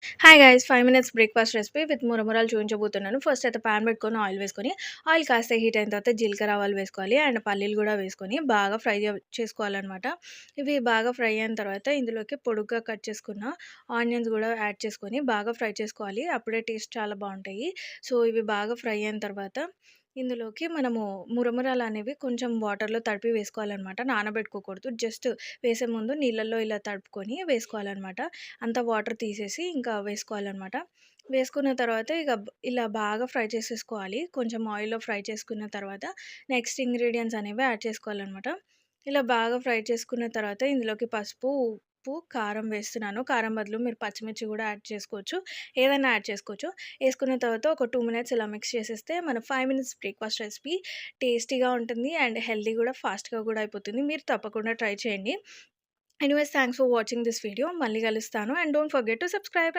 Hi guys 5 minutes breakfast recipe with మురమురాలు చూపించబోతున్నాను. First అయితే పాన్ పెట్టుకొని ఆయిల్ వేసుకొని, ఆయిల్ కాస్త హీట్ అయిన తర్వాత జీలకర్ర, ఆవాలు వేసుకోవాలి అండ్ పల్లీలు కూడా వేసుకొని బాగా ఫ్రై చేసుకోవాలనమాట. ఇవి బాగా ఫ్రై అయిన తర్వాత ఇందులోకి పొడుగ్గా కట్ చేసుకున్న ఆనియన్స్ కూడా యాడ్ చేసుకొని బాగా ఫ్రై చేసుకోవాలి. అప్పుడే టేస్ట్ చాలా బావుంటాయి. సో, ఇవి బాగా ఫ్రై అయిన తర్వాత ఇందులోకి మనము మురమురాలనేవి కొంచెం వాటర్‌లో తడిపి వేసుకోవాలనమాట. నానబెట్టుకోకూడదు. జస్ట్ వేసే ముందు నీళ్ళల్లో ఇలా తడుపుకొని వేసుకోవాలనమాట. అంతా వాటర్ తీసేసి ఇంకా వేసుకోవాలనమాట. వేసుకున్న తర్వాత ఇక ఇలా బాగా ఫ్రై చేసేసుకోవాలి. కొంచెం ఆయిల్‌లో ఫ్రై చేసుకున్న తర్వాత నెక్స్ట్ ఇంగ్రీడియెంట్స్ అనేవి యాడ్ చేసుకోవాలనమాట. ఇలా బాగా ఫ్రై చేసుకున్న తర్వాత ఇందులోకి పసుపు, ఉప్పు, కారం వేస్తున్నాను. కారం బదులు మీరు పచ్చిమిర్చి కూడా యాడ్ చేసుకోవచ్చు. ఏదైనా యాడ్ చేసుకోవచ్చు. ఏసుకున్న తర్వాత ఒక 2 మినిట్స్ ఇలా మిక్స్ చేసేస్తే మన 5 మినిట్స్ బ్రేక్‌ఫాస్ట్ రెసిపీ టేస్టీగా ఉంటుంది అండ్ హెల్తీ కూడా ఫాస్ట్‌గా కూడా అయిపోతుంది. మీరు తప్పకుండా ట్రై చేయండి. Anyways thanks for watching this video. మళ్ళీ కలుస్తాను and don't forget to subscribe.